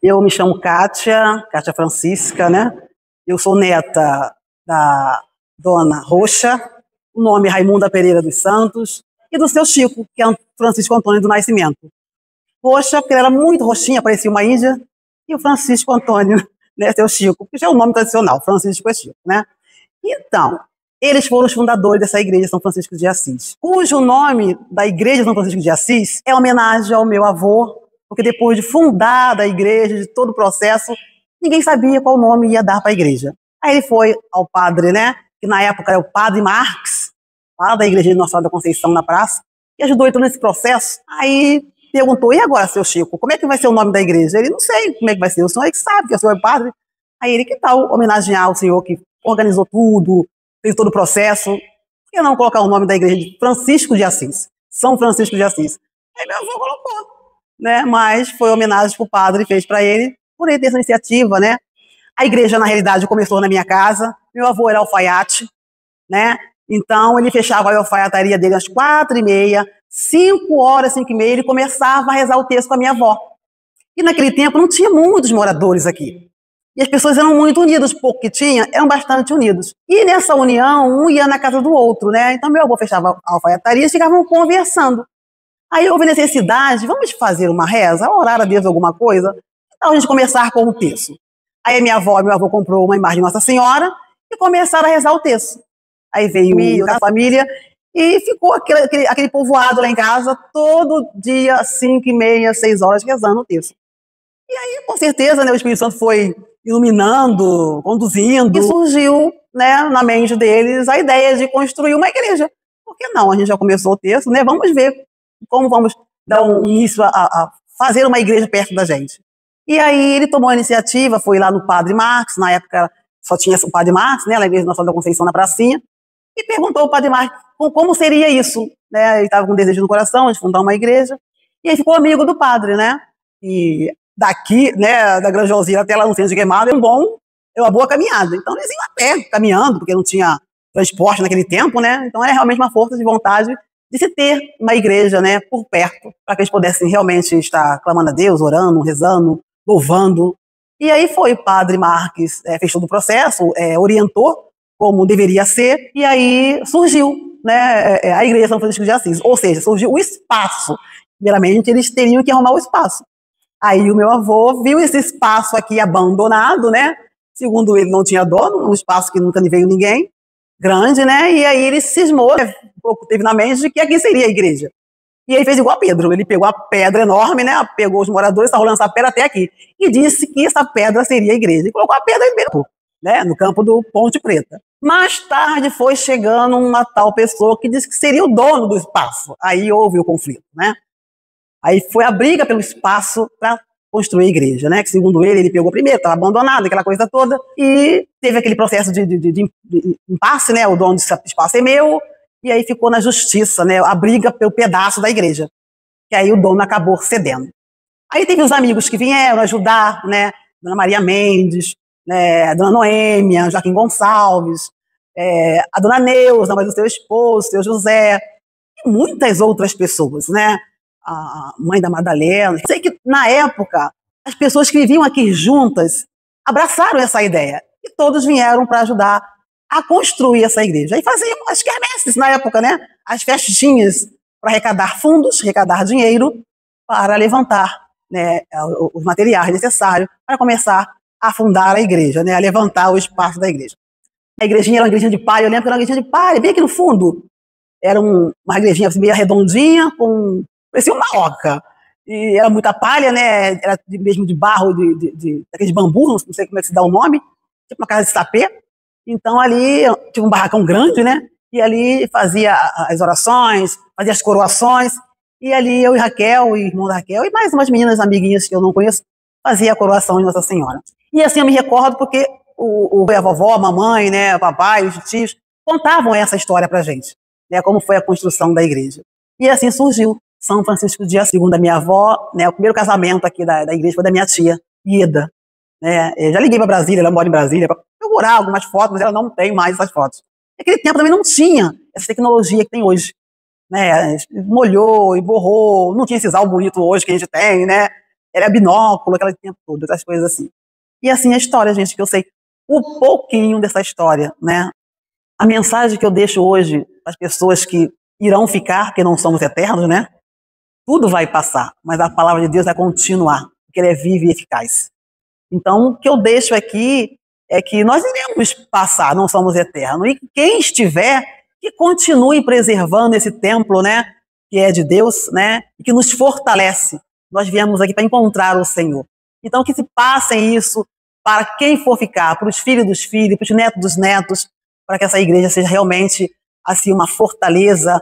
Eu me chamo Kátia, Kátia Francisca, né? Eu sou neta da dona Roxa, o nome é Raimunda Pereira dos Santos, e do seu Chico, que é Francisco Antônio do Nascimento. Roxa, porque ela era muito roxinha, parecia uma índia, e o Francisco Antônio, né, seu Chico, que já é o nome tradicional, Francisco é Chico, né? Então, eles foram os fundadores dessa igreja São Francisco de Assis, cujo nome da igreja São Francisco de Assis é homenagem ao meu avô, porque depois de fundada a igreja, de todo o processo, ninguém sabia qual nome ia dar para a igreja. Aí ele foi ao padre, né, que na época era o padre Marques, lá da igreja de Nossa Senhora da Conceição na praça, que ajudou ele todo nesse processo. Aí perguntou, e agora, seu Chico, como é que vai ser o nome da igreja? Ele, não sei como é que vai ser, o senhor é que sabe, que o senhor é padre. Aí ele, que tal homenagear o senhor que organizou tudo, fez todo o processo, por que não colocar o nome da igreja de Francisco de Assis, São Francisco de Assis? Aí meu avô colocou, né, mas foi homenagem que o padre fez para ele, por ele ter essa iniciativa, né. A igreja, na realidade, começou na minha casa, meu avô era alfaiate, né, então ele fechava a alfaiataria dele às 4h30, 5h, 5h30, ele começava a rezar o texto com a minha avó. E naquele tempo não tinha muitos moradores aqui. E as pessoas eram muito unidas, os poucos que tinha eram bastante unidos. E nessa união, um ia na casa do outro, né? Então meu avô fechava a alfaiataria e ficavam conversando. Aí houve necessidade, vamos fazer uma reza, orar a Deus alguma coisa? Então a gente começar com o texto. Aí minha avó e meu avô comprou uma imagem de Nossa Senhora e começaram a rezar o texto. Aí veio a família e ficou aquele povoado lá em casa, todo dia, 5h30, 6h, rezando o texto. E aí, com certeza, né, o Espírito Santo foi iluminando, conduzindo, e surgiu, né, na mente deles a ideia de construir uma igreja. Por que não? A gente já começou o texto, né? Vamos ver como vamos dar um início a fazer uma igreja perto da gente. E aí ele tomou a iniciativa, foi lá no Padre Marques, na época só tinha o Padre Marques, né, na igreja de Nossa Senhora da Conceição, na pracinha, e perguntou ao Padre Marques como seria isso, né? Ele estava com um desejo no coração de fundar uma igreja, e aí ficou amigo do padre, né? E daqui, né, da Granjãozinha até lá no centro de Queimada, é uma boa caminhada. Então eles iam a pé, caminhando, porque não tinha transporte naquele tempo, né? Então era realmente uma força de vontade de se ter uma igreja, né, por perto, para que eles pudessem realmente estar clamando a Deus, orando, rezando, louvando. E aí foi o Padre Marques, fez todo o processo, orientou como deveria ser, e aí surgiu, né, a igreja São Francisco de Assis, ou seja, surgiu o espaço. Primeiramente, eles teriam que arrumar o espaço. Aí o meu avô viu esse espaço aqui abandonado, né, segundo ele não tinha dono, um espaço que nunca veio ninguém, grande, né, e aí ele cismou, teve na mente de que aqui seria a igreja. E ele fez igual a Pedro, ele pegou a pedra enorme, né, pegou os moradores, está rolando essa pedra até aqui, e disse que essa pedra seria a igreja, e colocou a pedra em Beira, né, no campo do Ponte Preta. Mais tarde foi chegando uma tal pessoa que disse que seria o dono do espaço, aí houve o conflito, né. Aí foi a briga pelo espaço para construir a igreja, né, que segundo ele pegou primeiro, estava abandonado, aquela coisa toda, e teve aquele processo de impasse, né, o dono desse espaço é meu, e aí ficou na justiça, né, a briga pelo pedaço da igreja, que aí o dono acabou cedendo. Aí teve os amigos que vieram ajudar, né, Dona Maria Mendes, né, a Dona Noêmia, Joaquim Gonçalves, a Dona Neuza, mas o seu esposo, o seu José, e muitas outras pessoas, né, a mãe da Madalena. Sei que, na época, as pessoas que viviam aqui juntas abraçaram essa ideia, e todos vieram para ajudar a construir essa igreja. E faziam as quermesses na época, né? As festinhas para arrecadar fundos, arrecadar dinheiro para levantar, né, os materiais necessários para começar a fundar a igreja, né, a levantar o espaço da igreja. A igrejinha era uma igrejinha de palha, eu lembro que era uma igrejinha de palha, bem aqui no fundo. Era uma igrejinha assim, meio redondinha, parecia uma oca. E era muita palha, né? Era mesmo de barro, daqueles bambu, não sei como é que se dá o nome, tipo uma casa de sapê. Então ali tinha um barracão grande, né? E ali fazia as orações, fazia as coroações. E ali eu e Raquel, o irmão da Raquel, e mais umas meninas amiguinhas que eu não conheço, fazia a coroação de Nossa Senhora. E assim eu me recordo porque a vovó, a mamãe, né, o papai, os tios, contavam essa história pra gente, né? Como foi a construção da igreja. E assim surgiu São Francisco de Assis, segundo a minha avó, né? O primeiro casamento aqui da igreja foi da minha tia, Ida. Né? Eu já liguei para Brasília, ela mora em Brasília, para procurar algumas fotos, mas ela não tem mais essas fotos. Naquele tempo também não tinha essa tecnologia que tem hoje, né? Molhou e borrou, não tinha esses álbuns bonitos hoje que a gente tem, né? era binóculo, aquele tempo todo, outras coisas assim. E assim a história, gente, que eu sei um pouquinho dessa história, né? A mensagem que eu deixo hoje para as pessoas que irão ficar, que não somos eternos, né? Tudo vai passar, mas a palavra de Deus vai continuar, porque ela é viva e eficaz. Então, o que eu deixo aqui é que nós iremos passar, não somos eternos. E quem estiver, que continue preservando esse templo, né? Que é de Deus, né? E que nos fortalece. Nós viemos aqui para encontrar o Senhor. Então, que se passem isso para quem for ficar, para os filhos dos filhos, para os netos dos netos, para que essa igreja seja realmente assim uma fortaleza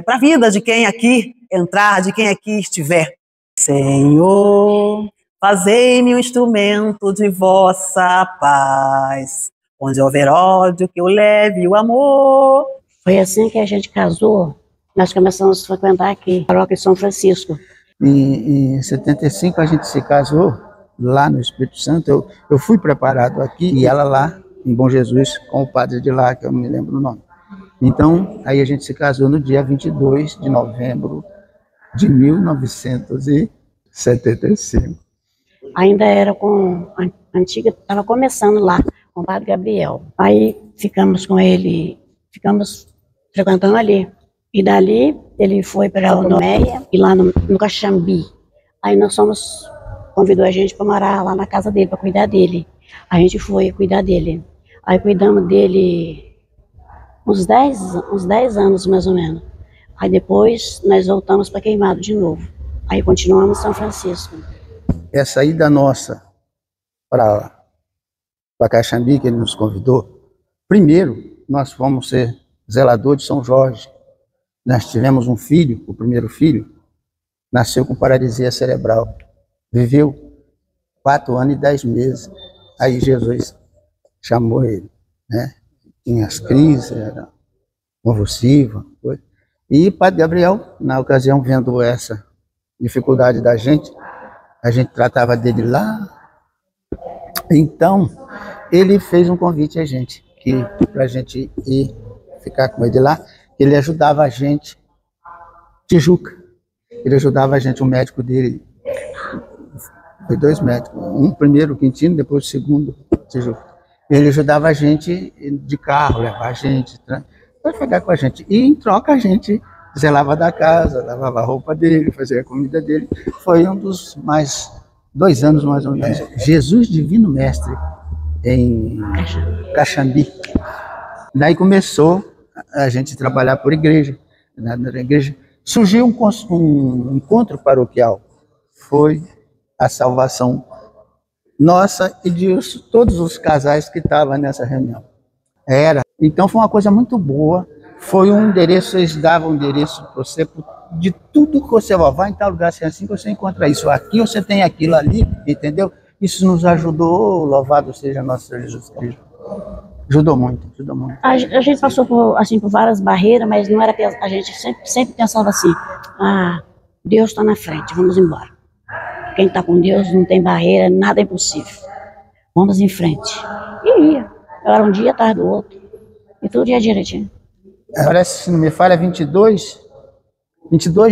para a vida de quem aqui entrar, de quem aqui estiver. Senhor, fazei-me um instrumento de vossa paz, onde houver ódio, que eu leve o amor. Foi assim que a gente casou, nós começamos a frequentar aqui, a paróquia de São Francisco. Em 75 a gente se casou lá no Espírito Santo. Eu fui preparado aqui e ela lá em Bom Jesus com o padre de lá, que eu não me lembro o nome. Então, aí a gente se casou no dia 22 de novembro de 1975. Ainda era com a antiga, estava começando lá, com o padre Gabriel. Aí ficamos com ele, ficamos frequentando ali. E dali ele foi para a Nomeia e lá no Caxambi. Aí convidou a gente para morar lá na casa dele, para cuidar dele. A gente foi cuidar dele. Aí cuidamos dele uns 10 anos mais ou menos. Aí depois nós voltamos para Queimado de novo. Aí continuamos em São Francisco. Essa ida nossa para Caxambi, que ele nos convidou, primeiro nós fomos ser zelador de São Jorge. Nós tivemos um filho, o primeiro filho, nasceu com paralisia cerebral. Viveu 4 anos e 10 meses. Aí Jesus chamou ele, né? Tinha as crises, era convulsiva. E Padre Gabriel, na ocasião, vendo essa dificuldade da gente, a gente tratava dele lá. Então, ele fez um convite a gente, para a gente ir ficar com ele lá. Ele ajudava a gente, Tijuca. Ele ajudava a gente, o médico dele. Foi 2 médicos, um primeiro, Quintino, depois o segundo, Tijuca. Ele ajudava a gente de carro, levar a gente, para ficar com a gente. E em troca a gente zelava da casa, lavava a roupa dele, fazia a comida dele. Foi um dos 2 anos mais ou menos. Jesus Divino Mestre, em Caxambi. Daí começou a gente trabalhar por igreja. Na igreja surgiu um encontro paroquial. Foi a salvação nossa e de todos os casais que estavam nessa reunião. Então foi uma coisa muito boa. Foi um endereço, eles davam um endereço para você, de tudo que você vai em tal lugar, assim que você encontra isso. Aqui você tem aquilo ali, entendeu? Isso nos ajudou, louvado seja nosso Senhor Jesus Cristo. Ajudou muito, ajudou muito. A gente passou por várias barreiras, mas não era, a gente sempre pensava assim, Deus está na frente, vamos embora. Quem está com Deus não tem barreira, nada é impossível. Vamos em frente. E ia. Era um dia atrás do outro. E tudo ia direitinho. Parece, se não me falha, 22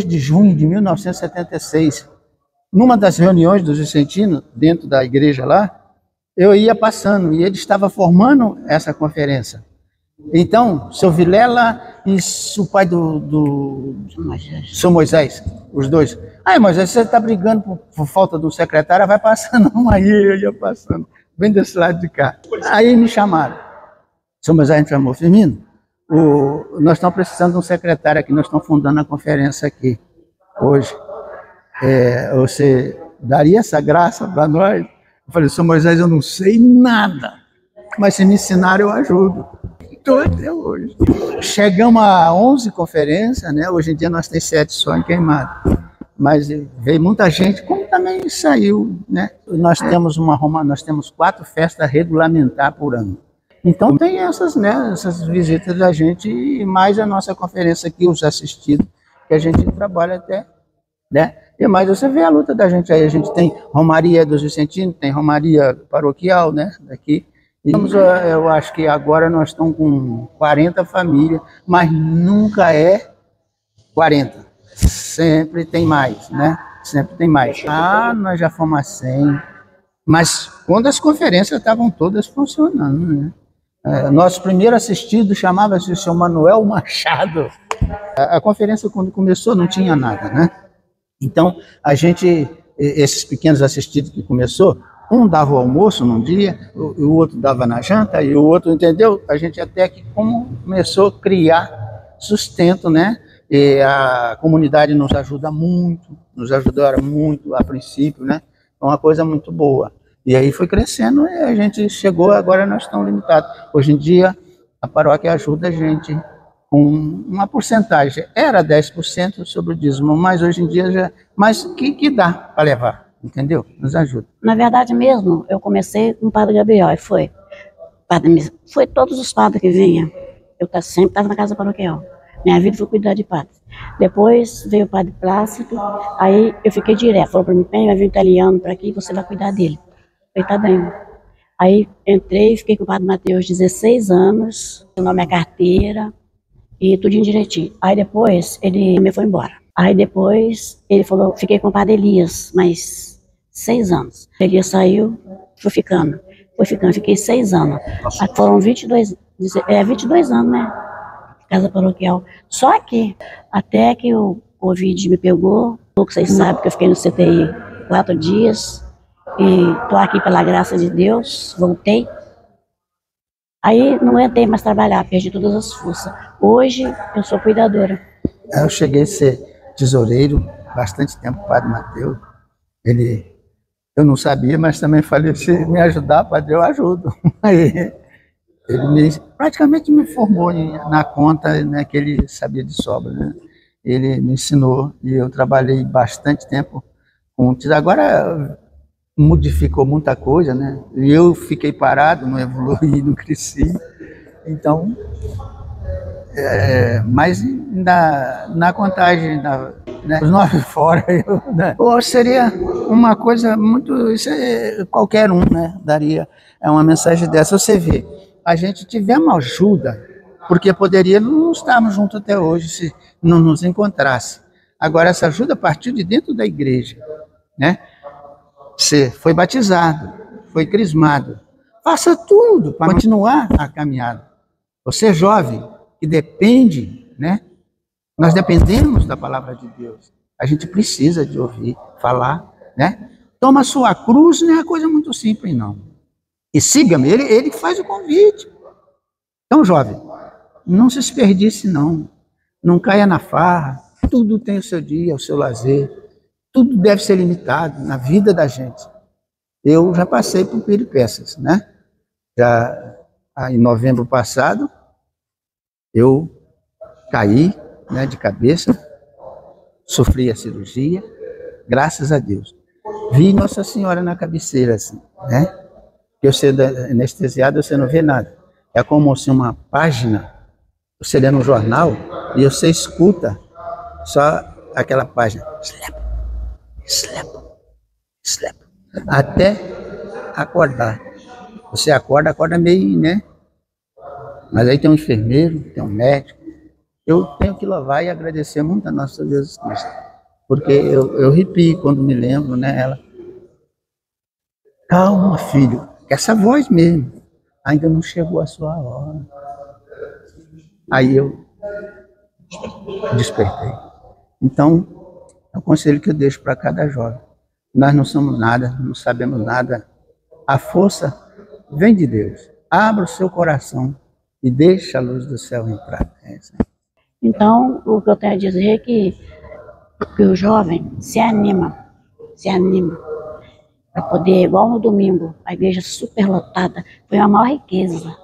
de junho de 1976. Numa das reuniões dos vicentinos, dentro da igreja lá, eu ia passando e ele estava formando essa conferência. Então, seu Vilela e o pai do seu Moisés, os dois. Moisés, você está brigando por falta do secretário, vai passando. Aí eu ia passando, bem desse lado de cá. Aí me chamaram. Seu Moisés me chamou, Firmino, nós estamos precisando de um secretário aqui, nós estamos fundando a conferência aqui, hoje. Você daria essa graça para nós? Eu falei, seu Moisés, eu não sei nada, mas se me ensinar eu ajudo. Estou até hoje. Chegamos a 11 conferências, né? Hoje em dia nós temos 7 só em Queimado. Mas veio muita gente, como também saiu, né? Nós temos 4 festas regulamentares por ano. Então tem essas, né? Essas visitas da gente e mais a nossa conferência aqui, os assistidos, que a gente trabalha até, né? E mais você vê a luta da gente aí. A gente tem Romaria dos Vicentinos, tem Romaria Paroquial, né? Daqui. Eu acho que agora nós estamos com 40 famílias, mas nunca é 40. Sempre tem mais, né? sempre tem mais. Ah, nós já fomos a 100, mas quando as conferências estavam todas funcionando, né? Nosso primeiro assistido chamava-se o senhor Manuel Machado. A conferência, quando começou, não tinha nada, né? Então, a gente, esses pequenos assistidos que começou, um dava o almoço num dia, o outro dava na janta, e o outro, entendeu? A gente até que começou a criar sustento, né? E a comunidade nos ajuda muito, nos ajudaram muito a princípio, né? É uma coisa muito boa. E aí foi crescendo e a gente chegou, agora nós estamos limitados. Hoje em dia, a paróquia ajuda a gente com uma porcentagem. Era 10% sobre o dízimo, mas hoje em dia já... Mas que dá para levar, entendeu? Nos ajuda. Na verdade mesmo, eu comecei com o Padre Gabriel, e foi todos os padres que vinham. Eu sempre estava na casa paroquial. Minha vida foi cuidar de padres. Depois veio o Padre Plácido, aí eu fiquei direto. Falou para mim, vai vir um italiano para aqui, você vai cuidar dele. Eu falei, tá bem. Aí entrei, fiquei com o Padre Mateus 16 anos, assinou minha carteira e tudinho direitinho. Aí depois ele me foi embora. Aí depois ele falou, fiquei com o Padre Elias, mais 6 anos. Elias saiu, ficando, fiquei 6 anos. Aí foram 22 anos, né? Casa paroquial. Só que, até que o Covid me pegou, vocês sabem que eu fiquei no CTI 4 dias, e estou aqui pela graça de Deus, voltei. Aí não entrei mais trabalhar, perdi todas as forças. Hoje eu sou cuidadora. Eu cheguei a ser tesoureiro bastante tempo, o Padre Mateus. Eu não sabia, mas também falei, se me ajudar, Padre, eu ajudo. Aí, ele praticamente me formou na conta, né, que ele sabia de sobra, né? Ele me ensinou e eu trabalhei bastante tempo com... Agora modificou muita coisa, né? E eu fiquei parado, não evoluí, não cresci. Então, mas na contagem, né, os 9 fora, né? Hoje seria uma coisa muito... Isso qualquer um, né, daria uma mensagem dessa. Você vê, a gente tivemos ajuda, porque poderia não estarmos juntos até hoje se não nos encontrasse. Agora, essa ajuda partiu de dentro da igreja, né? Você foi batizado, foi crismado. Faça tudo para continuar a caminhada. Você é jovem, que depende, né? Nós dependemos da palavra de Deus. A gente precisa de ouvir, falar, né? Toma a sua cruz, não é coisa muito simples, não. E siga-me, ele faz o convite. Então, jovem, não se desperdice, não. Não caia na farra. Tudo tem o seu dia, o seu lazer. Tudo deve ser limitado na vida da gente. Eu já passei por peripécias, né? Já em novembro passado, eu caí, né, de cabeça, sofri a cirurgia, graças a Deus. Vi Nossa Senhora na cabeceira, assim, né? Eu sendo anestesiado, você não vê nada. É como se uma página, você lê no jornal e você escuta só aquela página. Slap. Até acordar. Você acorda meio, né? Mas aí tem um enfermeiro, tem um médico. Eu tenho que louvar e agradecer muito a nosso Jesus Cristo. Porque eu arrepio quando me lembro, né? Ela, calma, filho. Essa voz mesmo. Ainda não chegou a sua hora. Aí eu despertei. Então, é o conselho que eu deixo para cada jovem. Nós não somos nada, não sabemos nada. A força vem de Deus. Abra o seu coração e deixe a luz do céu entrar. Então, o que eu tenho a dizer é que o jovem se anima para poder, igual no domingo, a igreja superlotada, foi a maior riqueza,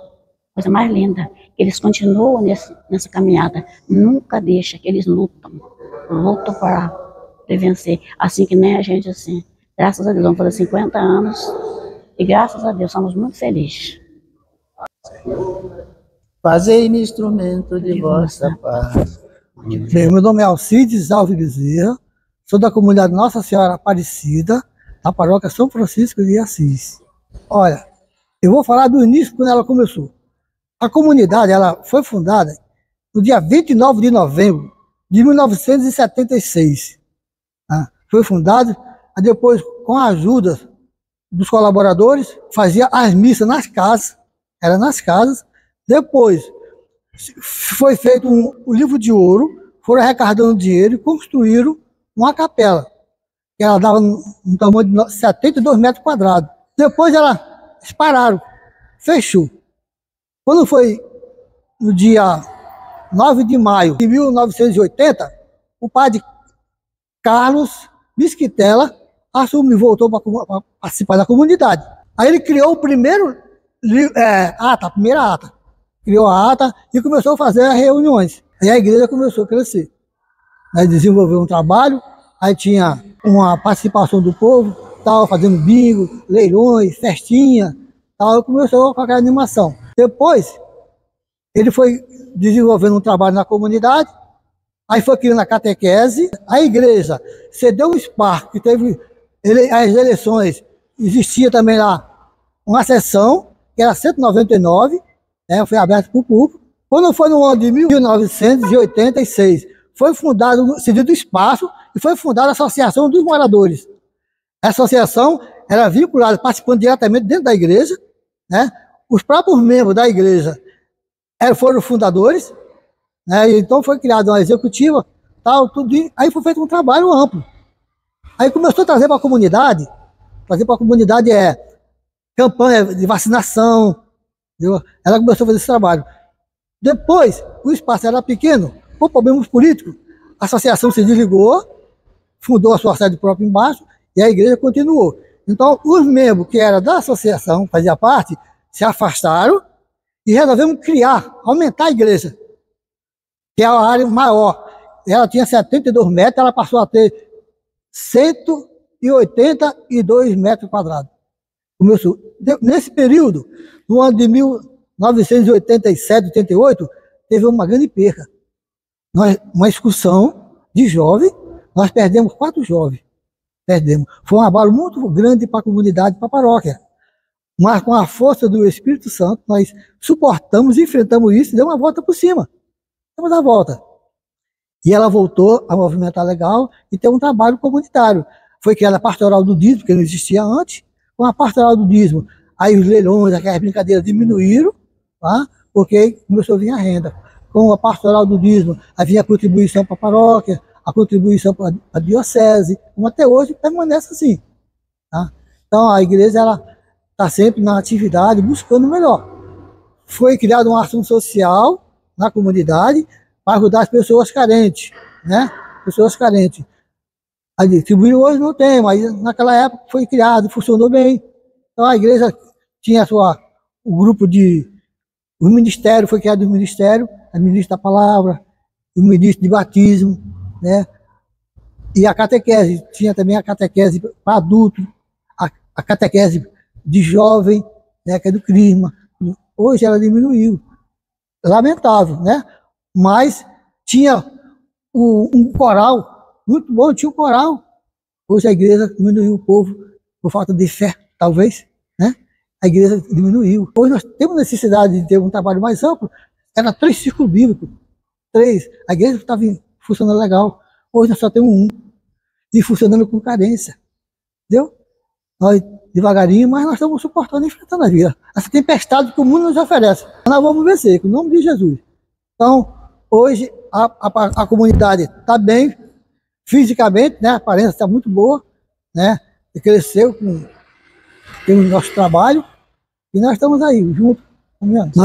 coisa mais linda. Eles continuam nessa caminhada, nunca deixa que eles lutam para vencer, assim que nem a gente, assim. Graças a Deus, vamos fazer 50 anos e graças a Deus somos muito felizes. Fazei-me instrumento de vossa paz. Bem, meu nome é Alcides Alves Bezerra, sou da comunidade Nossa Senhora Aparecida, da paróquia São Francisco de Assis. Olha, eu vou falar do início, quando ela começou. A comunidade ela foi fundada no dia 29 de novembro de 1976. foi fundado, aí depois, com a ajuda dos colaboradores, fazia as missas nas casas, era nas casas. Depois foi feito um livro de ouro, foram arrecadando dinheiro e construíram uma capela, que ela dava um tamanho de 72 metros quadrados. Depois eles pararam, fechou. Quando foi no dia 9 de maio de 1980, o padre Carlos Mesquitela assumiu e voltou para participar da comunidade. Aí ele criou o primeiro a primeira ata. Criou a ata e começou a fazer as reuniões. Aí a igreja começou a crescer. Aí desenvolveu um trabalho, aí tinha uma participação do povo, estava fazendo bingo, leilões, festinha, tal, começou com aquela animação. Depois, ele foi desenvolvendo um trabalho na comunidade, aí foi criando a catequese, a igreja cedeu um espaço, que teve as eleições, existia também lá uma sessão, que era 199, né, foi aberto para o público. Quando foi no ano de 1986, foi fundado, cedido espaço, e foi fundada a Associação dos Moradores. A associação era vinculada, participando diretamente dentro da igreja, né? Os próprios membros da igreja foram fundadores, né? Então foi criada uma executiva, tal, tudo, aí foi feito um trabalho amplo. Aí começou a trazer para a comunidade, campanha de vacinação, entendeu? Ela começou a fazer esse trabalho. Depois, o espaço era pequeno, por problemas políticos, a associação se desligou, fundou a sua sede própria embaixo, e a igreja continuou. Então, os membros que eram da associação, fazia parte, se afastaram e resolvemos aumentar a igreja, que é a área maior. Ela tinha 72 metros, ela passou a ter 182 metros quadrados. Começou. Nesse período, no ano de 1987, 88, teve uma grande perca. Uma excursão de jovens, nós perdemos 4 jovens. Foi um abalo muito grande para a comunidade, para a paróquia. Mas com a força do Espírito Santo, nós suportamos, enfrentamos isso e demos uma volta por cima. Demos a volta. E ela voltou a movimentar legal e ter um trabalho comunitário. Foi criada a pastoral do dízimo, que não existia antes. Com a pastoral do dízimo, aí os leilões, aquelas brincadeiras diminuíram, tá? Porque começou a vir a renda. Com a pastoral do dízimo, havia a contribuição para a paróquia, a contribuição para a diocese, como até hoje permanece assim. Tá? Então a igreja está sempre na atividade, buscando o melhor. Foi criada uma ação social na comunidade para ajudar as pessoas carentes, né? Pessoas carentes. A distribuir hoje não tem, mas naquela época foi criado, funcionou bem. Então a igreja tinha o grupo o ministério, foi criado o ministério, a ministra da palavra, o ministro de batismo, né? E a catequese, tinha também a catequese para adulto, a catequese de jovem, né, que é do crisma. Hoje ela diminuiu, lamentável, né? Mas tinha um coral muito bom, tinha um coral. Hoje a igreja diminuiu o povo por falta de fé, talvez, né? A igreja diminuiu. Hoje nós temos necessidade de ter um trabalho mais amplo. Era 3 círculos bíblicos, 3. A igreja estava funcionando legal. Hoje nós só temos um. E funcionando com carência. Entendeu? Nós devagarinho, mas nós estamos suportando e enfrentando a vida. Essa tempestade que o mundo nos oferece. Nós vamos vencer, com o nome de Jesus. Então, hoje a comunidade está bem, fisicamente, né? A aparência está muito boa, né? E cresceu com o nosso trabalho. E nós estamos aí, juntos.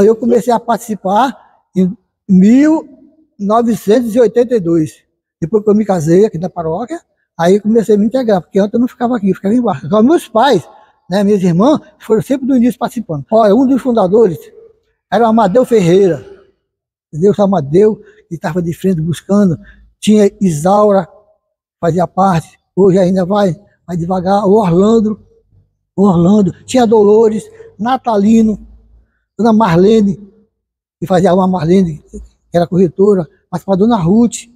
Eu comecei a participar em 1982. Depois que eu me casei aqui na paróquia, aí comecei a me integrar, porque antes eu não ficava aqui, eu ficava embaixo. Então, meus pais, né, minhas irmãs, foram sempre do início participando. Olha, um dos fundadores era o Amadeu Ferreira. Entendeu? O Amadeu, que estava de frente buscando. Tinha Isaura, fazia parte. Hoje ainda vai devagar. O Orlando. Tinha Dolores, Natalino, Dona Marlene, que fazia uma Marlene, que era corretora, mas para a Dona Ruth,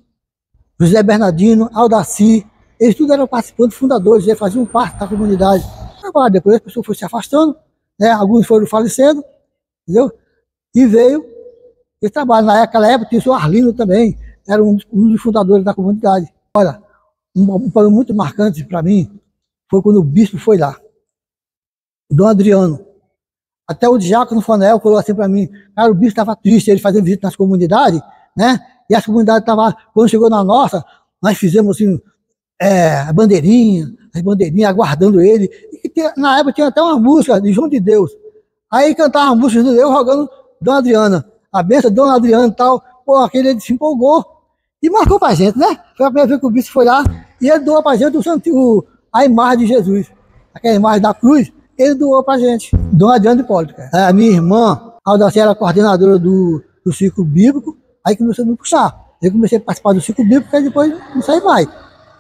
José Bernardino, Aldaci, eles tudo eram participantes, fundadores, eles faziam parte da comunidade. Depois as pessoas foram se afastando, né? Alguns foram falecendo, entendeu? E veio esse trabalho. Naquela época tinha o Arlindo também, era um dos fundadores da comunidade. Olha, um problema muito marcante para mim foi quando o bispo foi lá, o Dom Adriano. Até o diácono Fanel falou assim para mim, cara, o bispo estava triste, ele fazendo visita nas comunidades, né? E as comunidades estavam, quando chegou na nossa, nós fizemos assim, as bandeirinhas, aguardando ele. E na época tinha até uma música de João de Deus. Aí cantava uma música de Deus rogando Dona Adriana, a benção de Dona Adriana e tal. Pô, aquele ele se empolgou e marcou pra gente, né? Foi a primeira vez que o bispo foi lá e ele doou pra gente a imagem de Jesus, aquela imagem da cruz. Ele doou pra gente, Dona Adriana de Hipólito. A minha irmã, a Aldacia, era coordenadora do ciclo bíblico, aí começou a me puxar. Eu comecei a participar do ciclo bíblico, aí depois não saí mais,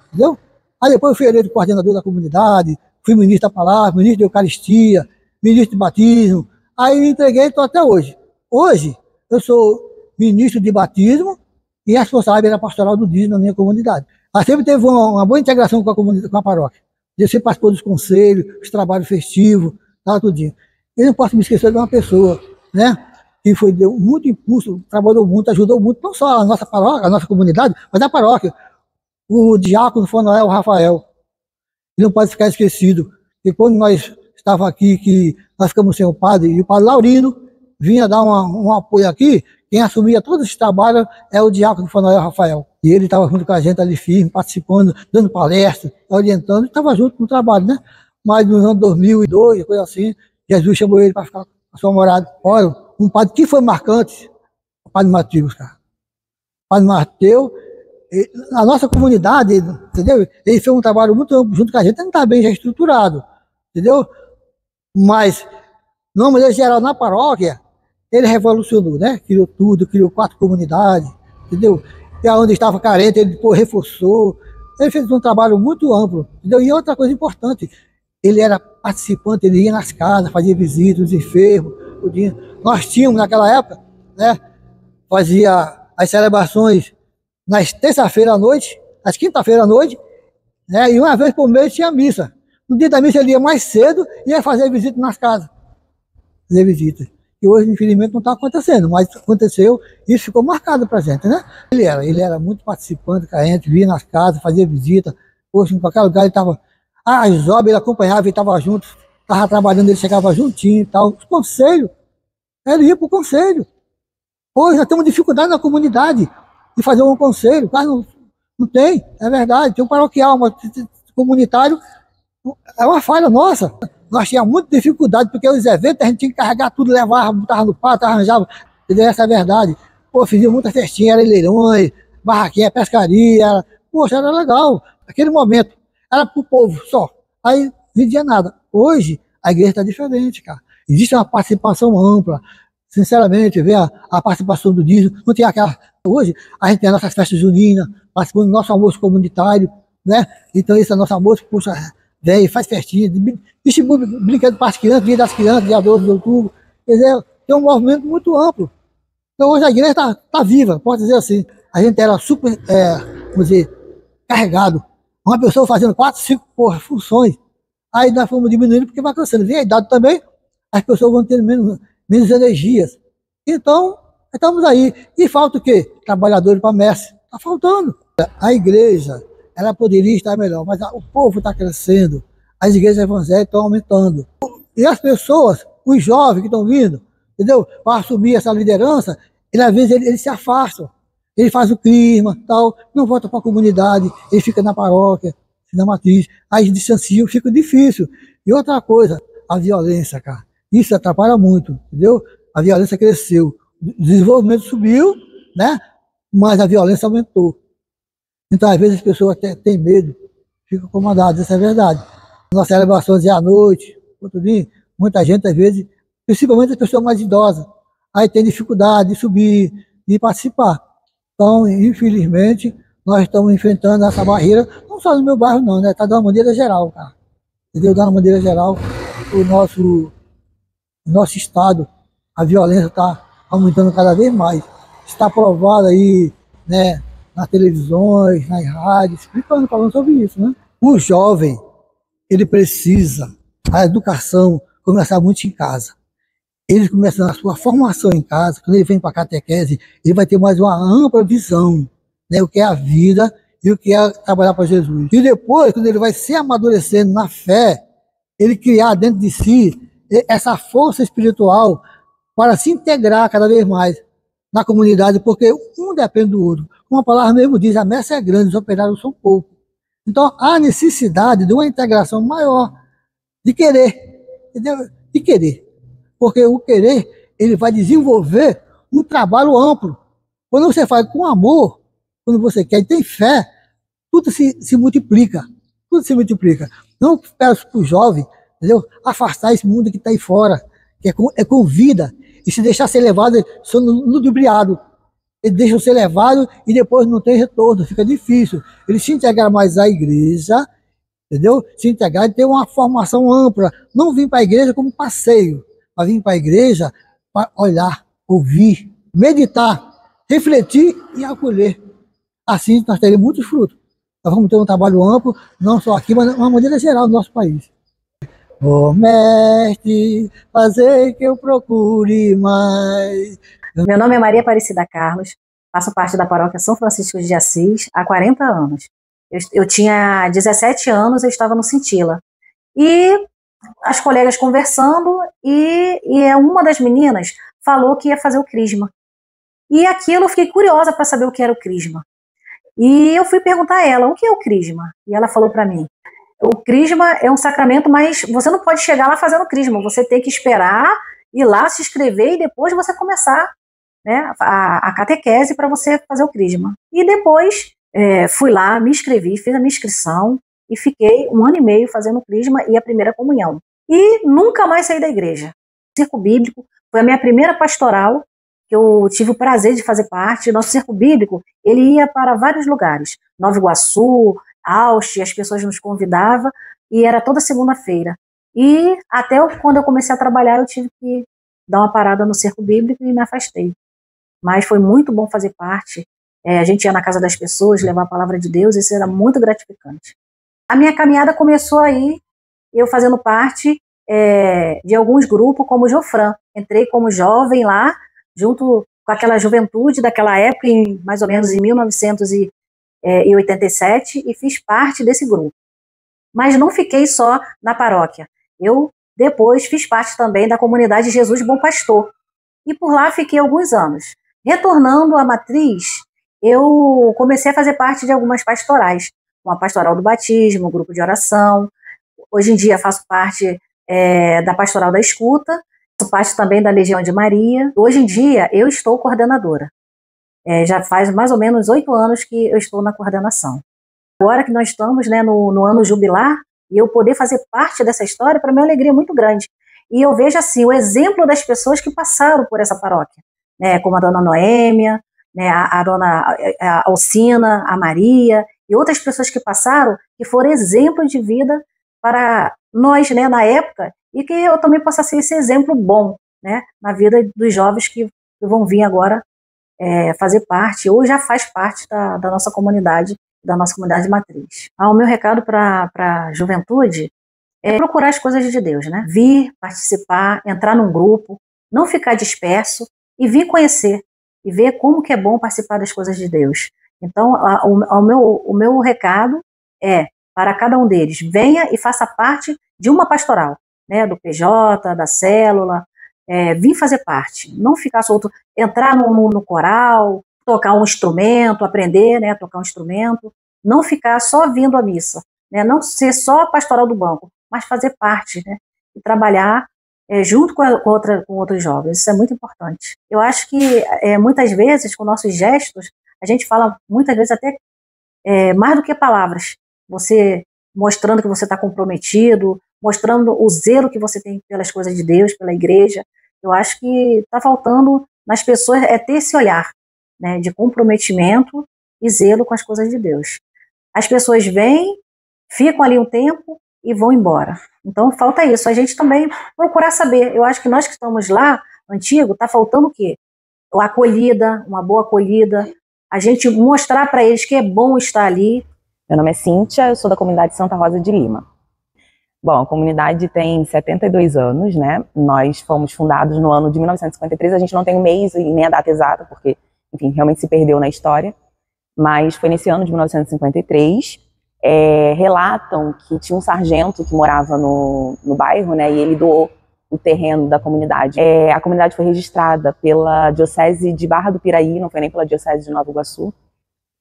entendeu? Aí depois eu fui eleito coordenador da comunidade, fui ministro da palavra, ministro de Eucaristia, ministro de batismo, aí me entreguei e estou até hoje. Hoje, eu sou ministro de batismo e responsável pela pastoral do dízimo na minha comunidade. Aí sempre teve uma boa integração com a comunidade, com a paróquia. Eu sempre participou dos conselhos, dos trabalhos festivos, tá, tudinho. Eu não posso me esquecer de uma pessoa, né, que deu muito impulso, trabalhou muito, ajudou muito, não só a nossa paróquia, a nossa comunidade, mas a paróquia, o diácono Fonoel Rafael. Ele não pode ficar esquecido, porque quando nós estávamos aqui, que nós ficamos sem o padre, e o padre Laurino vinha dar um apoio aqui, quem assumia todo esse trabalho é o diácono Fonoel Rafael. E ele estava junto com a gente ali firme, participando, dando palestra, orientando, estava junto no trabalho, né? Mas nos anos 2002, coisa assim, Jesus chamou ele para ficar com a sua morada. Olha, um padre que foi marcante, o padre Mateus, cara. O padre Mateus, a nossa comunidade, entendeu? Ele fez um trabalho muito amplo junto com a gente, não está bem já estruturado, entendeu? Mas, numa maneira geral, na paróquia, ele revolucionou, né? Criou tudo, criou 4 comunidades, entendeu? E onde estava carente, ele depois reforçou. Ele fez um trabalho muito amplo, entendeu? E outra coisa importante, ele era participante, ele ia nas casas, fazia visitas, os enfermos, tudinho. Nós tínhamos, naquela época, né? Fazia as celebrações nas terça-feira à noite, nas quinta-feira à noite, né? E uma vez por mês tinha missa. No dia da missa ele ia mais cedo e ia fazer visita nas casas. Fazer visitas. E hoje, infelizmente, não está acontecendo, mas aconteceu e isso ficou marcado para a gente, né? Ele era muito participante com a gente, via nas casas, fazia visita. Hoje, em qualquer lugar, ele estava... as obras ele acompanhava, ele estava junto, estava trabalhando, ele chegava juntinho e tal. Os conselhos, ele ia para o conselho. Hoje nós temos dificuldade na comunidade de fazer um conselho, quase não tem, é verdade. Tem um paroquial, mas comunitário, é uma falha nossa. Nós tínhamos muita dificuldade, porque os eventos a gente tinha que carregar tudo, levava, botava no pato, arranjava, entendeu? Essa é a verdade. Pô, fazia muita festinha, era leilões, barraquinha, pescaria, poxa, era legal. Naquele momento, era pro povo só. Aí, não vendia nada. Hoje, a igreja está diferente, cara. Existe uma participação ampla. Sinceramente, ver a participação do dízimo, não tem aquela... Hoje, a gente tem as nossas festas juninas, participando do nosso almoço comunitário, né? Então, esse é nosso almoço, puxa, vem, faz festinha, distribui brinquedos para as crianças, dia das crianças, dia 12 de outubro. Quer dizer, tem um movimento muito amplo. Então, hoje a igreja está viva, pode dizer assim. A gente era super, vamos dizer, carregado. Uma pessoa fazendo 4, 5 funções. Aí nós fomos diminuindo porque vai crescendo. Vem a idade também, as pessoas vão tendo menos energias. Então, estamos aí. E falta o quê? Trabalhadores para mestre. Está faltando. A igreja, ela poderia estar melhor, mas o povo está crescendo. As igrejas evangélicas estão aumentando. E as pessoas, os jovens que estão vindo, entendeu? Para assumir essa liderança, às vezes eles se afastam. Ele faz o clima, tal, não volta para a comunidade, ele fica na paróquia, na matriz, aí distanciam, fica difícil. E outra coisa, a violência, cara. Isso atrapalha muito, entendeu? A violência cresceu. O desenvolvimento subiu, né? Mas a violência aumentou. Então, às vezes, as pessoas até têm medo, ficam incomodadas, isso é verdade. Nossas celebrações é à noite, outro dia, muita gente, às vezes, principalmente as pessoas mais idosas, aí tem dificuldade de subir, de participar. Então, infelizmente, nós estamos enfrentando essa barreira, não só no meu bairro não, né? Está de uma maneira geral, cara. Entendeu? De uma maneira geral, o nosso estado, a violência está aumentando cada vez mais. Está provado aí, né? Nas televisões, nas rádios, explicando, falando sobre isso, né? O jovem, ele precisa, a educação, começar muito em casa. Ele começa a sua formação em casa, quando ele vem para a catequese, ele vai ter mais uma ampla visão, né, o que é a vida e o que é trabalhar para Jesus. E depois, quando ele vai se amadurecendo na fé, ele criar dentro de si essa força espiritual para se integrar cada vez mais na comunidade, porque um depende do outro. Como a palavra mesmo diz, a messe é grande, os operários são poucos. Então, há necessidade de uma integração maior, de querer, entendeu? De querer. Porque o querer, ele vai desenvolver um trabalho amplo. Quando você faz com amor, quando você quer e tem fé, tudo se multiplica. Tudo se multiplica. Não peço para o jovem, entendeu? Afastar esse mundo que está aí fora, que é com vida, e se deixar ser levado, são ludibriado. Eles deixam ser levado e depois não tem retorno, fica difícil. Eles se integrar mais à igreja, entendeu? Se integrar e ter uma formação ampla. Não vir para a igreja como passeio, mas vir para a igreja para olhar, ouvir, meditar, refletir e acolher. Assim nós teremos muitos frutos. Nós vamos ter um trabalho amplo, não só aqui, mas de uma maneira geral no nosso país. Ô mestre, fazer que eu procure mais. Meu nome é Maria Aparecida Carlos, faço parte da paróquia São Francisco de Assis há 40 anos. Eu tinha 17 anos, eu estava no Cintila. E as colegas conversando, e uma das meninas falou que ia fazer o crisma. E aquilo eu fiquei curiosa para saber o que era o crisma. E eu fui perguntar a ela, o que é o crisma? E ela falou para mim, o crisma é um sacramento, mas você não pode chegar lá fazendo crisma, você tem que esperar, ir lá, se inscrever e depois você começar, né, a catequese para você fazer o crisma. E depois fui lá, me inscrevi, fiz a minha inscrição e fiquei 1 ano e meio fazendo o crisma e a primeira comunhão. E nunca mais saí da igreja. O Cerco Bíblico foi a minha primeira pastoral, que eu tive o prazer de fazer parte. Nosso Cerco Bíblico, ele ia para vários lugares, Nova Iguaçu, Auste, as pessoas nos convidavam, e era toda segunda-feira. E até quando eu comecei a trabalhar, eu tive que dar uma parada no Cerco Bíblico e me afastei. Mas foi muito bom fazer parte. A gente ia na casa das pessoas, levar a palavra de Deus, isso era muito gratificante. A minha caminhada começou aí, eu fazendo parte de alguns grupos, como o Jofran. Entrei como jovem lá, junto com aquela juventude daquela época, mais ou menos em 1987, e fiz parte desse grupo. Mas não fiquei só na paróquia. Eu depois fiz parte também da comunidade Jesus Bom Pastor. E por lá fiquei alguns anos. Retornando à matriz, eu comecei a fazer parte de algumas pastorais, como a Pastoral do Batismo, o grupo de oração. Hoje em dia faço parte da Pastoral da Escuta, faço parte também da Legião de Maria. Hoje em dia eu estou coordenadora. Já faz mais ou menos 8 anos que eu estou na coordenação. Agora que nós estamos, né, no ano jubilar, e eu poder fazer parte dessa história, para mim é uma alegria muito grande. E eu vejo assim, o exemplo das pessoas que passaram por essa paróquia, né, como a dona Noêmia, né, a dona Alcina, a Maria, e outras pessoas que passaram, que foram exemplo de vida para nós, né, na época, e que eu também possa ser esse exemplo bom, né, na vida dos jovens que vão vir agora fazer parte, ou já faz parte da nossa comunidade matriz. O meu recado para a juventude é procurar as coisas de Deus, né? Vir, participar, entrar num grupo, não ficar disperso e vir conhecer e ver como que é bom participar das coisas de Deus. Então, o meu recado é para cada um deles, venha e faça parte de uma pastoral, né? Do PJ, da célula, vir fazer parte, não ficar solto, entrar no coral, tocar um instrumento, aprender, né, tocar um instrumento, não ficar só vindo à missa, né, não ser só a pastoral do banco, mas fazer parte, né, e trabalhar junto com outros jovens. Isso é muito importante. Eu acho que muitas vezes, com nossos gestos, a gente fala muitas vezes até mais do que palavras, você mostrando que você está comprometido, mostrando o zelo que você tem pelas coisas de Deus, pela igreja. Eu acho que está faltando nas pessoas ter esse olhar, né, de comprometimento e zelo com as coisas de Deus. As pessoas vêm, ficam ali um tempo e vão embora. Então falta isso, a gente também procurar saber. Eu acho que nós que estamos lá, antigo, está faltando o quê? A acolhida, uma boa acolhida, a gente mostrar para eles que é bom estar ali. Meu nome é Cíntia, eu sou da comunidade Santa Rosa de Lima. Bom, a comunidade tem 72 anos, né? Nós fomos fundados no ano de 1953, a gente não tem o mês e nem a data exata, porque, enfim, realmente se perdeu na história. mas foi nesse ano de 1953. Relatam que tinha um sargento que morava no bairro, né, e ele doou o terreno da comunidade. A comunidade foi registrada pela Diocese de Barra do Piraí, não foi nem pela Diocese de Nova Iguaçu,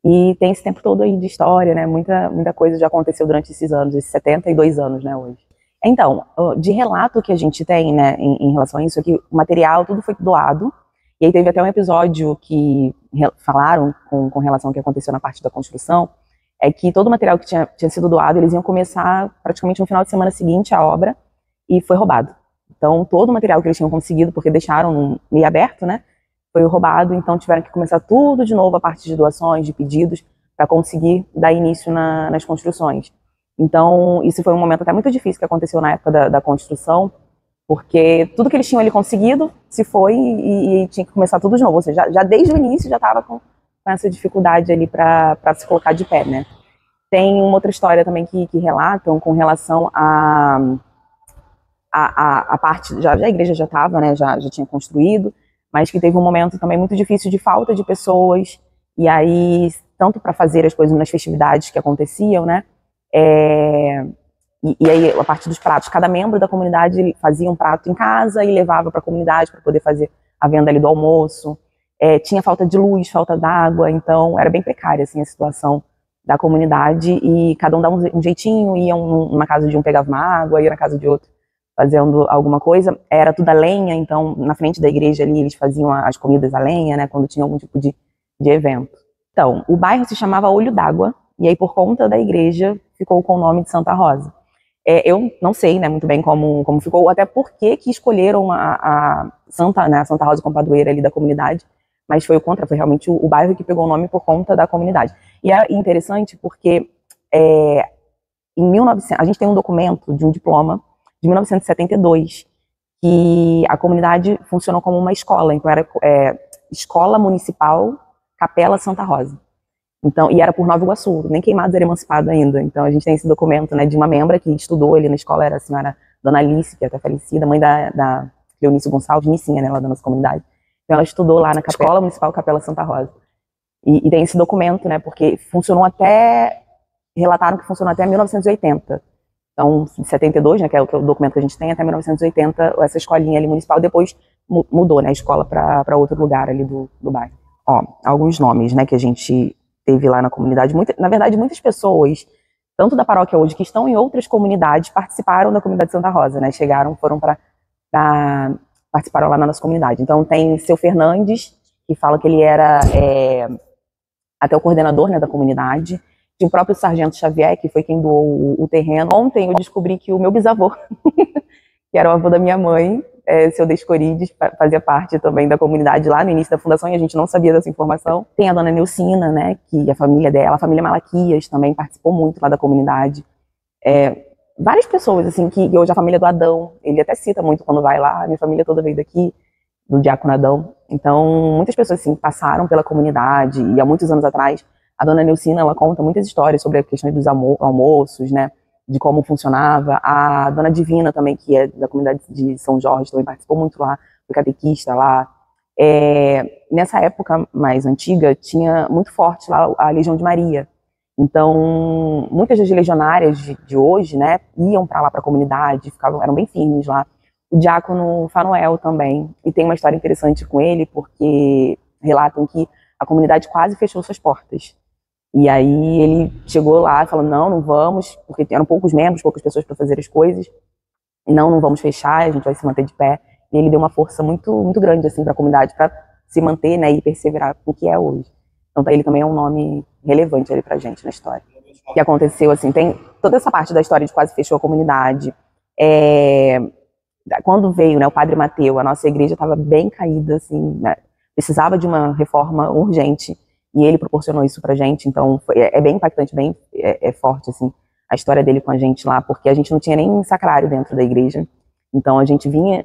e tem esse tempo todo aí de história, né, muita coisa já aconteceu durante esses anos, esses 72 anos, né, hoje. Então, de relato que a gente tem, né, em relação a isso, é que o material, tudo foi doado, e aí teve até um episódio que falaram com relação ao que aconteceu na parte da construção, é que todo o material que tinha sido doado, eles iam começar praticamente no final de semana seguinte a obra, e foi roubado. Então, todo o material que eles tinham conseguido, porque deixaram meio aberto, né, foi roubado, então tiveram que começar tudo de novo, a parte de doações, de pedidos, para conseguir dar início nas construções. Então, isso foi um momento até muito difícil que aconteceu na época da construção, porque tudo que eles tinham ali conseguido se foi e tinha que começar tudo de novo. Ou seja, já desde o início já estava com essa dificuldade ali para se colocar de pé, né? Tem uma outra história também que relatam com relação a parte, já a igreja já estava, né, já tinha construído, mas que teve um momento também muito difícil de falta de pessoas, e aí, tanto para fazer as coisas nas festividades que aconteciam, né, e aí a parte dos pratos, cada membro da comunidade fazia um prato em casa e levava para a comunidade para poder fazer a venda ali do almoço. Tinha falta de luz, falta d'água, então era bem precária assim, a situação da comunidade, e cada um dava um jeitinho, ia na casa de um pegava uma água, ia na casa de outro fazendo alguma coisa. Era tudo a lenha, então na frente da igreja ali eles faziam as comidas a lenha, né, quando tinha algum tipo de evento. Então, o bairro se chamava Olho d'Água, e aí por conta da igreja ficou com o nome de Santa Rosa. Eu não sei, né, muito bem como ficou, até porque que escolheram a Santa Rosa como padroeira ali da comunidade, mas foi foi realmente o bairro que pegou o nome por conta da comunidade. E é interessante porque em 1900, a gente tem um documento de um diploma de 1972, que a comunidade funcionou como uma escola, então era Escola Municipal Capela Santa Rosa. Então, e era por Nova Iguaçu, nem Queimados era emancipado ainda. Então a gente tem esse documento, né, de uma membra que estudou ali na escola, era a senhora Dona Alice, que é até falecida, mãe da Leonice Gonçalves, Nicinha, né, lá da nossa comunidade. Então ela estudou lá na Escola Municipal Capela Santa Rosa. E tem esse documento, né, porque relataram que funcionou até 1980. Então, em 72, né, que é o documento que a gente tem, até 1980, essa escolinha ali municipal, depois mudou, né, a escola para outro lugar ali do bairro. Ó, alguns nomes, né, que a gente teve lá na comunidade. Na verdade, muitas pessoas, tanto da paróquia hoje, que estão em outras comunidades, participaram da comunidade Santa Rosa, né, foram participaram lá na nossa comunidade. Então, tem seu Fernandes, que fala que ele era até o coordenador, né, da comunidade. Tinha o próprio Sargento Xavier, que foi quem doou o terreno. Ontem eu descobri que o meu bisavô, que era o avô da minha mãe, seu Descorides, fazia parte também da comunidade lá no início da fundação, e a gente não sabia dessa informação. Tem a dona Neucina, né, que a família dela, a família Malaquias, também participou muito lá da comunidade. Várias pessoas, assim, que hoje a família do Adão, ele até cita muito quando vai lá, minha família toda veio daqui, do Diácono Adão. Então, muitas pessoas, assim, passaram pela comunidade, e há muitos anos atrás, a dona Neucina, ela conta muitas histórias sobre a questão dos almoços, né, de como funcionava. A dona Divina também, que é da comunidade de São Jorge, também participou muito lá, foi catequista lá. Nessa época mais antiga, tinha muito forte lá a Legião de Maria. Então, muitas das legionárias de hoje, né, iam para lá, para a comunidade, eram bem firmes lá. O diácono Fanuel também, e tem uma história interessante com ele, porque relatam que a comunidade quase fechou suas portas. E aí ele chegou lá e falou, não vamos, porque eram poucos membros, poucas pessoas para fazer as coisas. Não vamos fechar, a gente vai se manter de pé. E ele deu uma força muito, muito grande assim, para a comunidade, para se manter, né, e perseverar com o que é hoje. Então ele também é um nome relevante ali pra gente na história. O que aconteceu, assim, tem toda essa parte da história de quase fechou a comunidade. Quando veio, né, o Padre Mateu, a nossa igreja estava bem caída, assim, né, precisava de uma reforma urgente. E ele proporcionou isso pra gente, então é bem impactante, bem forte, assim, a história dele com a gente lá, porque a gente não tinha nem sacrário dentro da igreja. Então a gente vinha,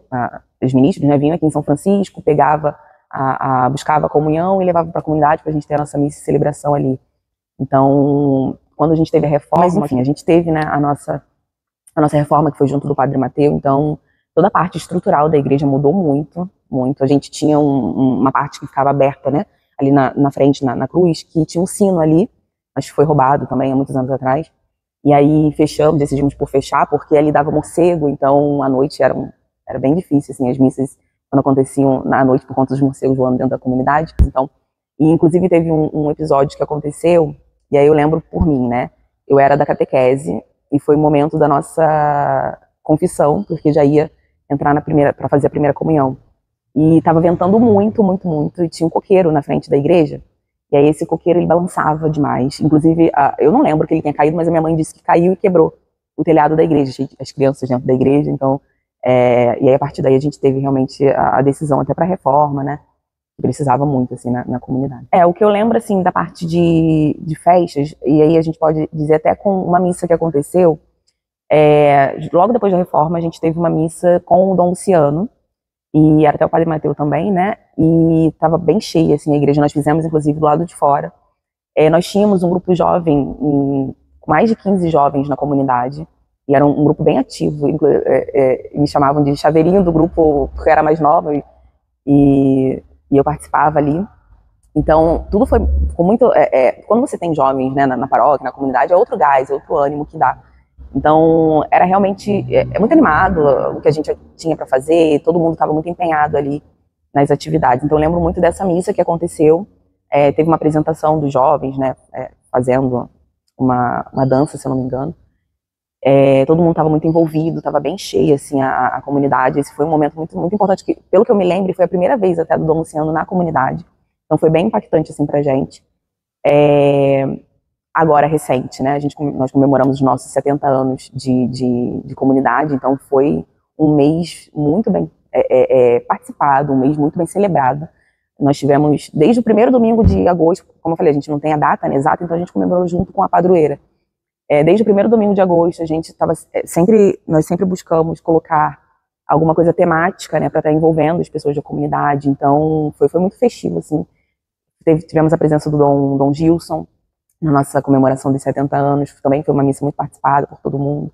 os ministros, né, vinham aqui em São Francisco, buscava a comunhão e levava para a comunidade para a gente ter a nossa missa e celebração ali. Então, quando a gente teve a reforma, enfim, a gente teve, né, a nossa reforma que foi junto do Padre Mateu, então toda a parte estrutural da igreja mudou muito, muito. A gente tinha uma parte que ficava aberta, né, ali na frente, na cruz, que tinha um sino ali, mas foi roubado também há muitos anos atrás. E aí decidimos por fechar, porque ali dava morcego, então à noite era bem difícil, assim, as missas quando aconteciam na noite por conta dos morcegos voando dentro da comunidade. Então, e inclusive teve um episódio que aconteceu, e aí eu lembro por mim, né? Eu era da catequese e foi o momento da nossa confissão, porque já ia entrar para fazer a primeira comunhão. E estava ventando muito, muito, muito, e tinha um coqueiro na frente da igreja. E aí esse coqueiro, ele balançava demais. Inclusive, eu não lembro que ele tinha caído, mas a minha mãe disse que caiu e quebrou o telhado da igreja, as crianças dentro da igreja. Então, e aí a partir daí a gente teve realmente a decisão até para a reforma, né? Precisava muito, assim, na comunidade. O que eu lembro, assim, da parte de festas, e aí a gente pode dizer até com uma missa que aconteceu, logo depois da reforma, a gente teve uma missa com o Dom Luciano, e era até o Padre Mateus também, né? E estava bem cheia, assim, a igreja. Nós fizemos, inclusive, do lado de fora. Nós tínhamos um grupo jovem, com mais de 15 jovens na comunidade, e era um grupo bem ativo. Me chamavam de chaveirinho do grupo, porque eu era mais nova, e eu participava ali. Então, tudo ficou muito... quando você tem jovens, né, na paróquia, na comunidade, é outro gás, é outro ânimo que dá. Então, era realmente muito animado o que a gente tinha para fazer, todo mundo estava muito empenhado ali nas atividades. Então, eu lembro muito dessa missa que aconteceu, teve uma apresentação dos jovens, né, fazendo uma dança, se eu não me engano. Todo mundo estava muito envolvido, estava bem cheia, assim, a comunidade. Esse foi um momento muito, muito importante, que, pelo que eu me lembro, foi a primeira vez até do Dom Luciano na comunidade. Então, foi bem impactante, assim, pra gente. Agora, recente, né? Nós comemoramos os nossos 70 anos de comunidade, então foi um mês muito bem participado, um mês muito bem celebrado. Nós tivemos, desde o primeiro domingo de agosto, como eu falei, a gente não tem a data, né, exata, então a gente comemorou junto com a padroeira. Desde o primeiro domingo de agosto, a gente nós sempre buscamos colocar alguma coisa temática, né, para estar envolvendo as pessoas da comunidade. Então, foi muito festivo, assim. Tivemos a presença do Dom Gilson na nossa comemoração de 70 anos, também foi uma missa muito participada por todo mundo,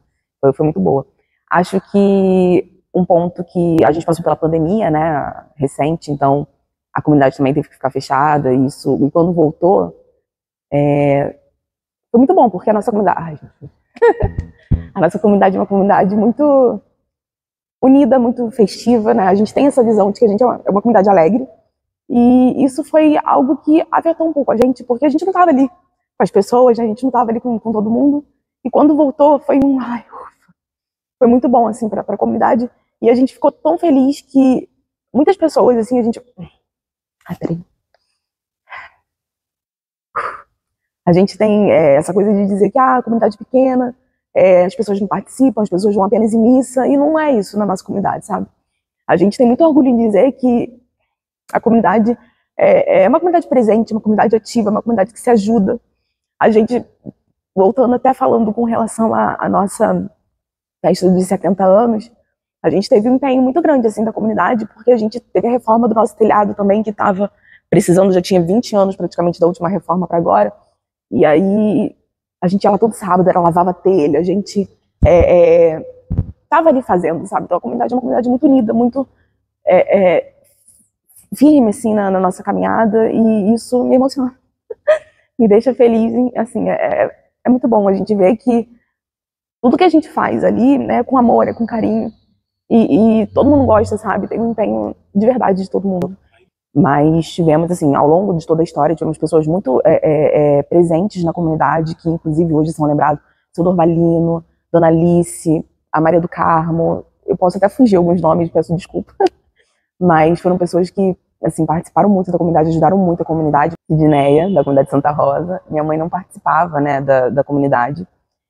foi muito boa. Acho que um ponto que a gente passou pela pandemia, né, recente, então a comunidade também teve que ficar fechada, e quando voltou, foi muito bom, porque a nossa comunidade, a nossa comunidade é uma comunidade muito unida, muito festiva, né, a gente tem essa visão de que a gente é uma comunidade alegre, e isso foi algo que afetou um pouco a gente, porque a gente não estava ali com as pessoas, a gente não estava ali com todo mundo, e quando voltou foi foi muito bom, assim, para a comunidade, e a gente ficou tão feliz que muitas pessoas, assim, a gente tem essa coisa de dizer que a comunidade é pequena, as pessoas não participam, as pessoas vão apenas em missa, e não é isso na nossa comunidade, sabe? A gente tem muito orgulho em dizer que a comunidade é uma comunidade presente, uma comunidade ativa, uma comunidade que se ajuda. A gente, voltando até falando com relação à nossa festa dos 70 anos, a gente teve um empenho muito grande, assim, da comunidade, porque a gente teve a reforma do nosso telhado também, que estava precisando, já tinha 20 anos praticamente da última reforma para agora, e aí a gente ia lá todo sábado, lavava a telha, a gente estava ali fazendo, sabe? Então a comunidade é uma comunidade muito unida, muito firme, assim, na nossa caminhada, e isso me emociona. Me deixa feliz, assim, é muito bom a gente ver que tudo que a gente faz ali, né, com amor, com carinho, e todo mundo gosta, sabe, tem um empenho de verdade de todo mundo. Mas tivemos, assim, ao longo de toda a história, tivemos pessoas muito presentes na comunidade, que inclusive hoje são lembrados, o seu Dorvalino, Dona Alice, a Maria do Carmo, eu posso até fugir alguns nomes, peço desculpa, mas foram pessoas que, assim, participaram muito da comunidade, ajudaram muito a comunidade. Edneia, da comunidade Santa Rosa, minha mãe não participava, né, da comunidade,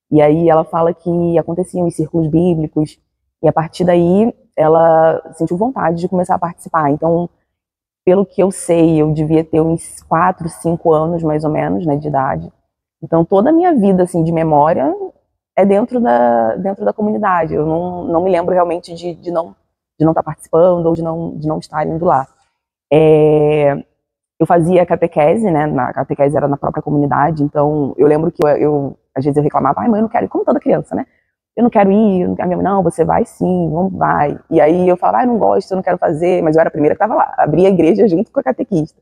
e aí ela fala que aconteciam os círculos bíblicos, e a partir daí ela sentiu vontade de começar a participar. Então, pelo que eu sei, eu devia ter uns 4, 5 anos, mais ou menos, né, de idade. Então, toda a minha vida, assim, de memória é dentro da comunidade. Eu não me lembro realmente de não estar participando ou de não estar indo lá. Eu fazia catequese, né, a catequese era na própria comunidade, então eu lembro que às vezes eu reclamava, mãe, eu não quero ir, como toda criança, né? Eu não quero ir, a minha mãe, não, você vai sim, vamos, vai. E aí eu falava, eu não gosto, eu não quero fazer, mas eu era a primeira que estava lá, abria a igreja junto com a catequista.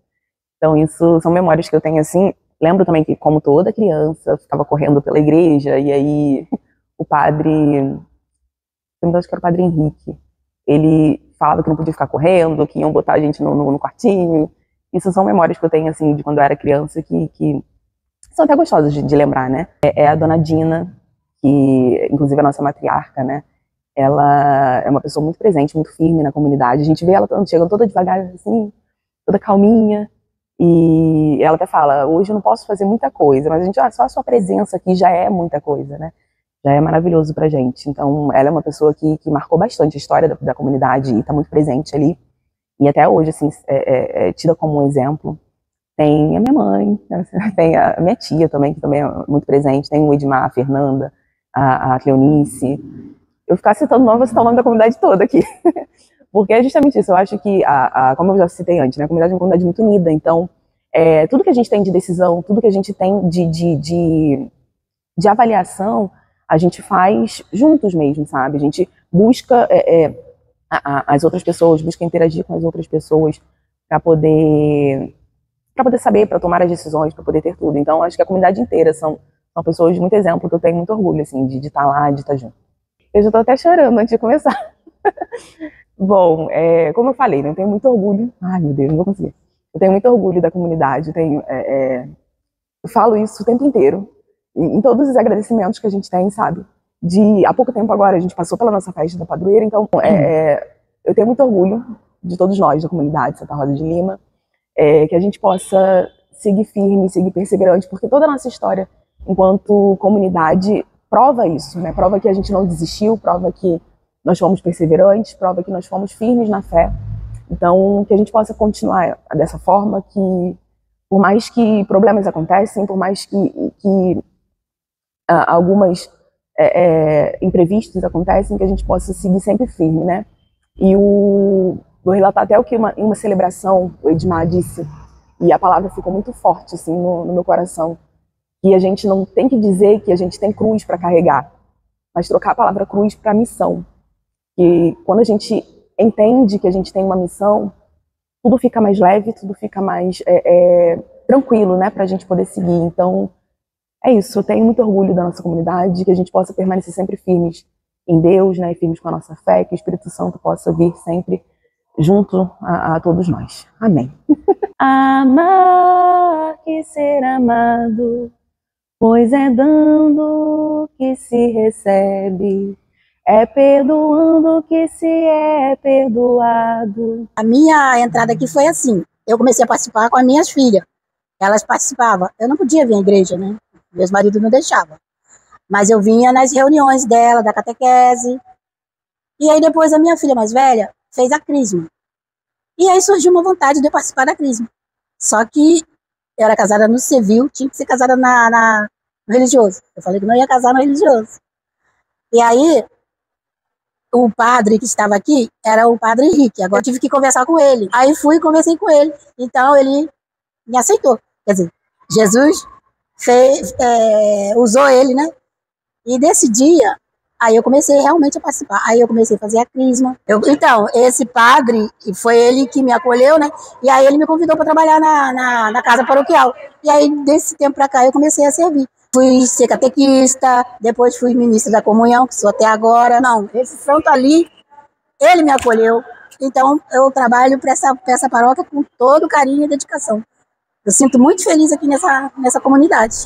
Então isso são memórias que eu tenho assim. Lembro também que, como toda criança, eu ficava correndo pela igreja, e aí o padre, eu acho que era o padre Henrique, ele falava que não podia ficar correndo, que iam botar a gente no quartinho. Isso são memórias que eu tenho, assim, de quando eu era criança, que são até gostosas de lembrar, né? É a dona Dina, que inclusive é a nossa matriarca, né? Ela é uma pessoa muito presente, muito firme na comunidade. A gente vê ela chegando toda devagar, assim, toda calminha. E ela até fala, hoje eu não posso fazer muita coisa, mas a gente, só a sua presença aqui já é muita coisa, né? Já é maravilhoso pra gente. Então, ela é uma pessoa que marcou bastante a história da comunidade e tá muito presente ali. E até hoje, assim, é tida como um exemplo. Tem a minha mãe, tem a minha tia também, que também é muito presente. Tem o Edmar, a Fernanda, a Cleonice. Eu ficar citando o nome, vou citar o nome da comunidade toda aqui. Porque é justamente isso. Eu acho que, como eu já citei antes, né, a comunidade é uma comunidade muito unida. Então, tudo que a gente tem de decisão, tudo que a gente tem de avaliação, a gente faz juntos mesmo, sabe? A gente busca as outras pessoas, busca interagir com as outras pessoas para poder saber, para tomar as decisões, para poder ter tudo. Então, acho que a comunidade inteira são pessoas de muito exemplo, que eu tenho muito orgulho, assim, de estar lá, de estar junto. Eu já estou até chorando antes de começar. Bom, como eu falei, né, eu tenho muito orgulho. Ai, meu Deus, não vou conseguir. Eu tenho muito orgulho da comunidade. Eu falo isso o tempo inteiro, em todos os agradecimentos que a gente tem, sabe? Há pouco tempo agora, a gente passou pela nossa festa da padroeira, então eu tenho muito orgulho de todos nós da comunidade Santa Rosa de Lima, que a gente possa seguir firme, seguir perseverante, porque toda a nossa história, enquanto comunidade, prova isso, né? Prova que a gente não desistiu, prova que nós fomos perseverantes, prova que nós fomos firmes na fé. Então, que a gente possa continuar dessa forma, que por mais que problemas acontecem, por mais que algumas imprevistos acontecem, que a gente possa seguir sempre firme, né? E vou relatar até o que em uma celebração o Edmar disse, e a palavra ficou muito forte assim no meu coração, que a gente não tem que dizer que a gente tem cruz para carregar, mas trocar a palavra cruz para missão. E quando a gente entende que a gente tem uma missão, tudo fica mais leve, tudo fica mais tranquilo, né, para a gente poder seguir. Então, é isso. Eu tenho muito orgulho da nossa comunidade, que a gente possa permanecer sempre firmes em Deus, né, e firmes com a nossa fé, que o Espírito Santo possa vir sempre junto a todos nós. Amém. Amar que ser amado, pois é dando que se recebe, é perdoando que se é perdoado. A minha entrada aqui foi assim, eu comecei a participar com as minhas filhas, elas participavam, eu não podia vir à igreja, né, meus maridos não deixavam, mas eu vinha nas reuniões dela, da catequese, e aí depois a minha filha mais velha fez a crisma, e aí surgiu uma vontade de eu participar da crisma, só que eu era casada no civil, tinha que ser casada no religioso, eu falei que não ia casar no religioso, e aí o padre que estava aqui era o padre Henrique, agora eu tive que conversar com ele, aí fui e conversei com ele, então ele me aceitou, quer dizer, Jesus usou ele, né, e desse dia, aí eu comecei realmente a participar, aí eu comecei a fazer a crisma, então, esse padre, foi ele que me acolheu, né, e aí ele me convidou para trabalhar na casa paroquial, e aí desse tempo para cá eu comecei a servir. Fui ser catequista, depois fui ministra da comunhão, que sou até agora. Não, esse santo ali, ele me acolheu. Então, eu trabalho para essa paróquia com todo carinho e dedicação. Eu sinto muito feliz aqui nessa comunidade.